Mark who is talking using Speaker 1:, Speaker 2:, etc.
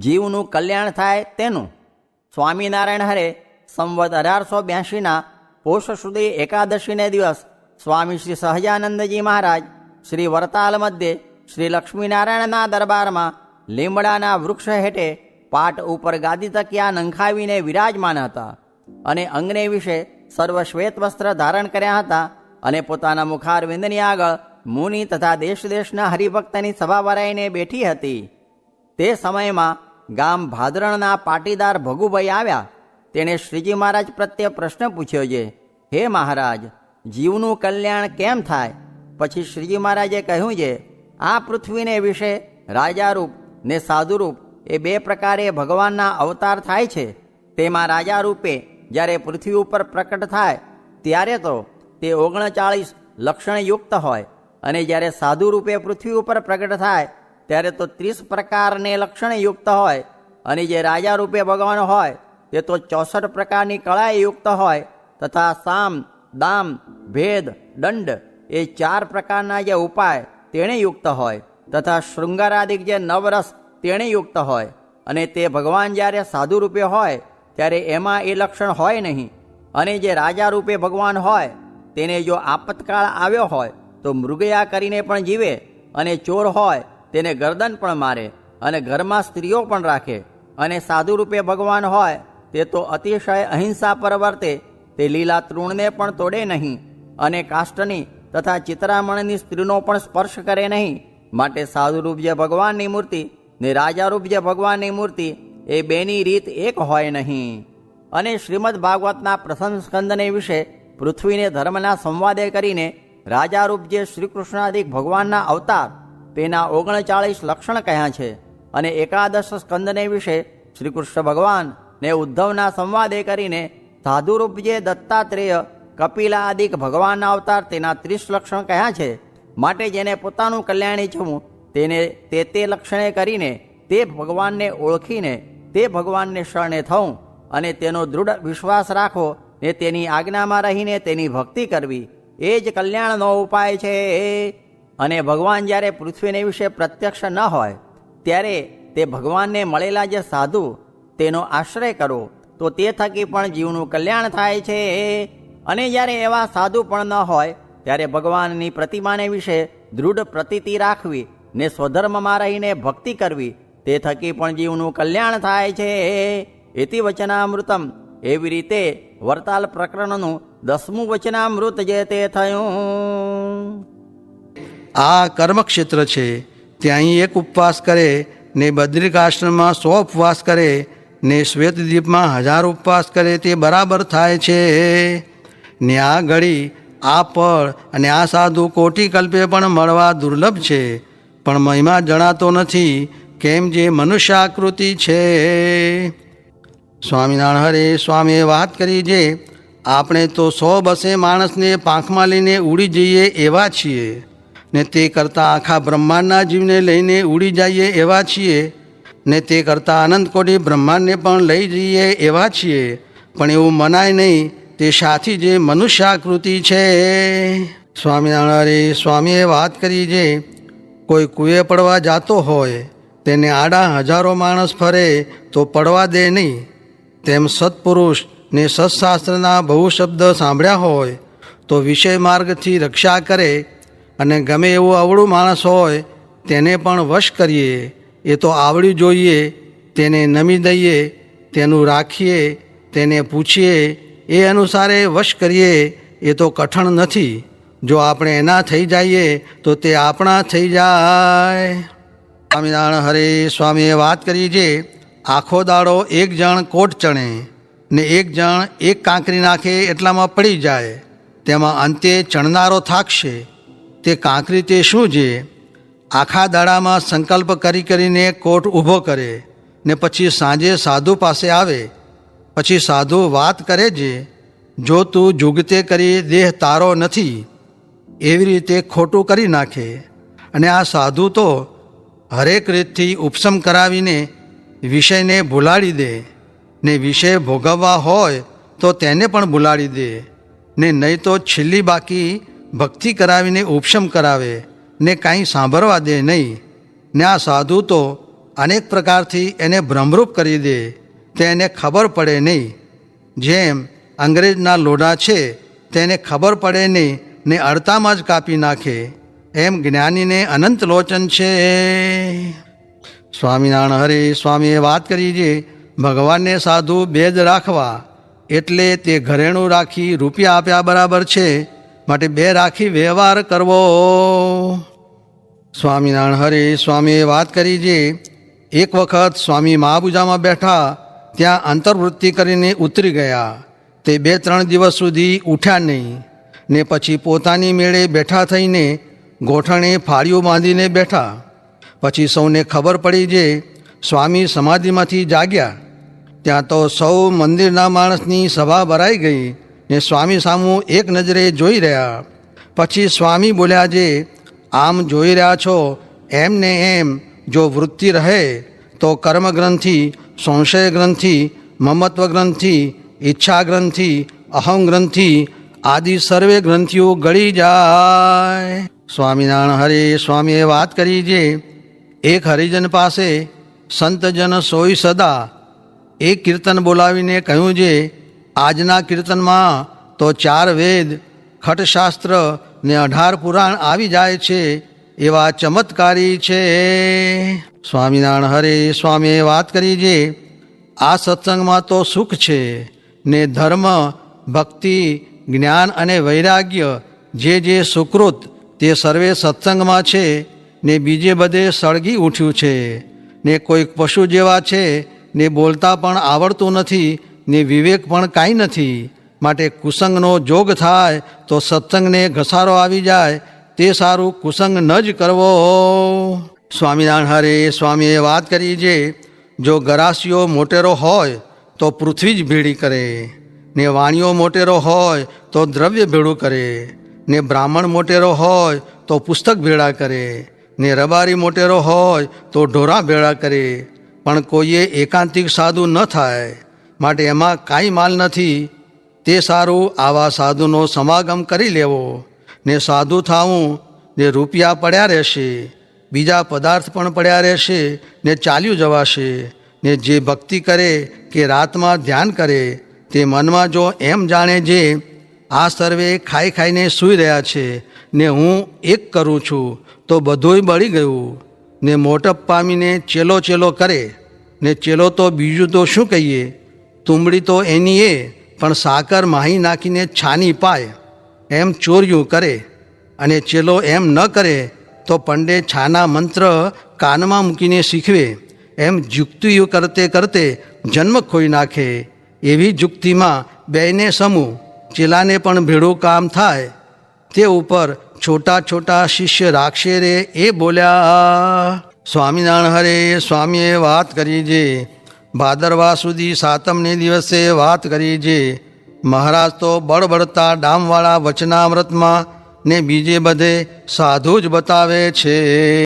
Speaker 1: જીવનું કલ્યાણ થાય તેનું. સ્વામિનારાયણ હરે સંવત 1882ના પોષ સુધી એકાદશીને દિવસ સ્વામી શ્રી સહજાનંદજી મહારાજ શ્રી વરતાલ મધ્યે શ્રી લક્ષ્મીનારાયણના દરબારમાં લીમડાના વૃક્ષ હેઠે પાટ ઉપર ગાદી તકિયા નંખાવીને વિરાજમાન હતા અને અંગને વિશે સર્વ શ્વેત વસ્ત્ર ધારણ કર્યા હતા અને પોતાના મુખારવિંદની આગળ મુનિ તથા દેશ દેશના હરિભક્તની સભા ભરાઈને બેઠી હતી. તે સમયમાં ગામ ભાદરણના પાટીદાર ભગુભાઈ આવ્યા. તેણે શ્રીજી મહારાજ પ્રત્યે પ્રશ્ન પૂછ્યો છે, હે મહારાજ, જીવનું કલ્યાણ કેમ થાય? પછી શ્રીજી મહારાજે કહ્યું છે, આ પૃથ્વીને વિશે રાજારૂપ ને સાધુરૂપ એ બે પ્રકારે ભગવાનના અવતાર થાય છે. તેમાં રાજા રૂપે જ્યારે પૃથ્વી ઉપર પ્રકટ થાય ત્યારે તો તે 39 લક્ષણયુક્ત હોય અને જ્યારે સાધુ રૂપે પૃથ્વી ઉપર પ્રગટ થાય ત્યારે તો 30 પ્રકારને લક્ષણયુક્ત હોય અને જે રાજા રૂપે ભગવાન હોય તે તો 64 પ્રકારની કળાયુક્ત હોય તથા સામ દામ ભેદ દંડ એ 4 પ્રકારના જે ઉપાય તેણે યુક્ત હોય તથા શૃંગારાદિક જે નવરસ તેણે યુક્ત હોય. અને તે ભગવાન જ્યારે સાધુ રૂપે હોય ત્યારે એમાં એ લક્ષણ હોય નહીં. અને જે રાજા રૂપે ભગવાન હોય તેને જો આપતકાળ આવ્યો હોય તો મૃગયા કરીને પણ જીવે અને ચોર હોય તેને ગરદન પણ મારે અને ઘરમાં સ્ત્રીઓ પણ રાખે. અને સાધુ રૂપે ભગવાન હોય તે તો અતિશય અહિંસા પર વર્તે, તે લીલા તૃણને પણ તોડે નહીં અને કાષ્ટની તથા ચિત્રામણની સ્ત્રીનો પણ સ્પર્શ કરે નહીં. માટે સાધુરૂપ જે ભગવાનની મૂર્તિ ને રાજારૂપ જે ભગવાનની મૂર્તિ એ બેની રીત એક હોય નહીં. અને શ્રીમદ ભાગવતના પ્રથમ સ્કંદને વિશે પૃથ્વીને ધર્મના સંવાદે કરીને રાજારૂપ જે શ્રીકૃષ્ણાદિક ભગવાનના અવતાર તેના 39 લક્ષણ કહ્યા છે. અને એકાદશ સ્કંદને વિશે શ્રીકૃષ્ણ ભગવાન ને ઉદ્ધવના સંવાદે કરીને સાધુરૂપ જે દત્તાત્રેય કપિલા આદિક ભગવાનના અવતાર તેના 30 લક્ષણ કહ્યા છે. માટે જેને પોતાનું કલ્યાણ ઈચ્છવું તેને તે લક્ષણે કરીને તે ભગવાનને ઓળખીને તે ભગવાનને શરણે થવું અને તેનો દૃઢ વિશ્વાસ રાખવો ને તેની આજ્ઞામાં રહીને તેની ભક્તિ કરવી એ જ કલ્યાણનો ઉપાય છે. અને ભગવાન જ્યારે પૃથ્વીને વિશે પ્રત્યક્ષ ન હોય ત્યારે તે ભગવાનને મળેલા જે સાધુ તેનો આશ્રય કરો તો તે થકી પણ જીવનું કલ્યાણ થાય છે. અને જ્યારે એવા સાધુ પણ ન હોય ત્યારે ભગવાનની પ્રતિમાને વિશે દૃઢ પ્રતીતિ રાખવી ને સ્વધર્મમાં રહીને ભક્તિ કરવી તે થકી પણ જીવનું કલ્યાણ થાય છે. એતિ વચનામૃતમ. એવી રીતે વરતાલ પ્રકરણનું 10મું વચનામૃત જે તે થયું.
Speaker 2: આ કર્મક્ષેત્ર છે. ત્યાં એક ઉપવાસ કરે ને બદ્રિકાશ્રમમાં 100 ઉપવાસ કરે ને શ્વેતદ્વીપમાં 1000 ઉપવાસ કરે તે બરાબર થાય છે. ને આ ઘડી આ ફળ અને આ સાધુ કોટી કલ્પે પણ મળવા દુર્લભ છે, પણ મહિમા જણાતો નથી કેમ જે મનુષ્ય આકૃતિ છે. સ્વામિનારાયણ હરે સ્વામીએ વાત કરી જે આપણે તો 100 માણસને પાંખમાં લઈને ઉડી જઈએ એવા છીએ ને તે કરતાં આખા બ્રહ્માંડના જીવને લઈને ઉડી જઈએ એવા છીએ ને તે કરતાં અનંતકોટી બ્રહ્માંડને પણ લઈ જઈએ એવા છીએ, પણ એવું મનાય નહીં તે સાથી જે મનુષ્ય આકૃતિ છે. સ્વામિનારાયણ સ્વામીએ વાત કરી જે કોઈ કૂએ પડવા જાતો હોય તેને આડા હજારો માણસ ફરે તો પડવા દે નહીં. તેમ સત્પુરુષ ને સત્શાસ્ત્રના બહુ શબ્દ સાંભળ્યા હોય તો વિષય માર્ગથી રક્ષા કરે અને ગમે એવું અવળું માણસ હોય તેને પણ વશ કરીએ. એ તો આવડ્યું જોઈએ તેને નમી દઈએ, તેનું રાખીએ, તેને પૂછીએ, એ અનુસારે વશ કરીએ. એ તો કઠણ નથી. જો આપણે એના થઈ જઈએ તો તે આપણા થઈ જાય. સ્વામિનારાયણ હરે સ્વામીએ વાત કરી છે આખો દાડો એક જણ કોટ ચણે ને એક જણ એક કાંકરી નાખે એટલામાં પડી જાય, તેમાં અંતે ચણનારો થાકશે. તે કાંકરી તે શું છે? આખા દાડામાં સંકલ્પ કરીને કોટ ઊભો કરે ને પછી સાંજે સાધુ પાસે આવે. પછી સાધુ વાત કરે છે, જો તું જુગતે કરી દેહ તારો નથી, એવી રીતે ખોટું કરી નાખે. અને આ સાધુ તો હરેક રીતથી ઉપશમ કરાવીને વિષયને ભૂલાડી દે ને વિષય ભોગવવા હોય તો તેને પણ ભૂલાડી દે ને નહીં તો છેલ્લી બાકી ભક્તિ કરાવીને ઉપશમ કરાવે ને કાંઈ સાંભળવા દે નહીં. ને આ સાધુ તો અનેક પ્રકારથી એને ભ્રમરૂપ કરી દે તે એને ખબર પડે નહીં. જેમ અંગ્રેજના લોઢા છે તેને ખબર પડે નહીં ને અડતામાં જ કાપી નાખે, એમ જ્ઞાનીને અનંત લોચન છે. સ્વામિનારાયણ હરે સ્વામીએ વાત કરી છે ભગવાનને સાધુ બેદ રાખવા એટલે તે ઘરેણું રાખી રૂપિયા આપ્યા બરાબર છે, માટે બે રાખી વ્યવહાર કરવો. સ્વામિનારાયણ હરે સ્વામીએ વાત કરી છે એક વખત સ્વામી મહાપૂજામાં બેઠા, ત્યાં અંતર્વૃત્તિ કરીને ઉતરી ગયા. તે 2-3 દિવસ સુધી ઉઠ્યા નહીં ને પછી પોતાની મેળે બેઠા થઈને ગોઠણે ફાળીઓ બાંધીને બેઠા. પછી સૌને ખબર પડી જે સ્વામી સમાધિમાંથી જાગ્યા. ત્યાં તો સૌ મંદિરના માણસની સભા ભરાઈ ગઈ ને સ્વામી સામું એક નજરે જોઈ રહ્યા. પછી સ્વામી બોલ્યા જે આમ જોઈ રહ્યા છો એમ ને એમ જો વૃત્તિ રહે તો કર્મ ગ્રંથિ, સંશય ગ્રંથિ, મમત્વ ગ્રંથિ, ઈચ્છા ગ્રંથિ, અહમ ગ્રંથિ આદિ સર્વે ગ્રંથિઓ ગળી જાય. સ્વામિનારાયણ હરે સ્વામીએ વાત કરી જે એક હરિજન પાસે સંતજન સોઈ સદા એક કીર્તન બોલાવીને કહ્યું છે આજના કીર્તનમાં તો 4 વેદ, ખટશાસ્ત્ર ને 18 પુરાણ આવી જાય છે, એવા ચમત્કારી છે. સ્વામિનારાયણ હરે સ્વામીએ વાત કરી છે આ સત્સંગમાં તો સુખ છે ને ધર્મ, ભક્તિ, જ્ઞાન અને વૈરાગ્ય જે સુકૃત તે સર્વે સત્સંગમાં છે ને બીજે બધે સળગી ઉઠ્યું છે. ને કોઈક પશુ જેવા છે ને બોલતા પણ આવડતું નથી ને વિવેક પણ કાંઈ નથી, માટે કુસંગનો જોગ થાય તો સત્સંગને ઘસારો આવી જાય તે સારું કુસંગ ન જ કરવો. સ્વામિનારાયણ હરે સ્વામીએ વાત કરી છે જો ગરાસીઓ મોટેરો હોય તો પૃથ્વી જ ભેળી કરે ને વાણીઓ મોટેરો હોય તો દ્રવ્ય ભેળું કરે ને બ્રાહ્મણ મોટેરો હોય તો પુસ્તક ભેળા કરે ને રબારી મોટેરો હોય તો ઢોરા ભેળા કરે. પણ કોઈએ એકાંતિક સાધુ ન થાય, માટે એમાં કાંઈ માલ નથી. તે સારું આવા સાધુનો સમાગમ કરી લેવો ને સાધુ થાવું ને રૂપિયા પડ્યા રહેશે, બીજા પદાર્થ પણ પડ્યા રહેશે ને ચાલ્યું જવાશે. ને જે ભક્તિ કરે કે રાતમાં ધ્યાન કરે તે મનમાં જો એમ જાણે જે આ સર્વે ખાઈ ખાઈને સૂઈ રહ્યા છે ને હું એક કરું છું તો બધુંય બળી ગયું. ને મોટપ પામીને ચેલો ચેલો કરે ને ચેલો તો બીજું તો શું કહીએ, તુંબડી તો એની એ પણ સાકર માહી નાખીને છાની પાય એમ ચોર્યું કરે. અને ચેલો એમ ન કરે તો પંડે છાના મંત્ર કાનમાં મૂકીને શીખવે એમ જુક્તિઓ કરતે કરતે જન્મ ખોઈ નાખે. એવી જુક્તિમાં બેયને સમૂહ ચેલાને પણ ભેળું કામ થાય. તે ઉપર છોટા છોટા શિષ્ય રાખશે રે એ બોલ્યા. સ્વામિનારાયણ હરે સ્વામીએ વાત કરી છે ભાદરવા સુધી 7મને દિવસે વાત કરી છે. મહારાજ તો બળબડતા ડામવાળા વચનામૃતમાં ને બીજે બધે સાધુ જ બતાવે છે.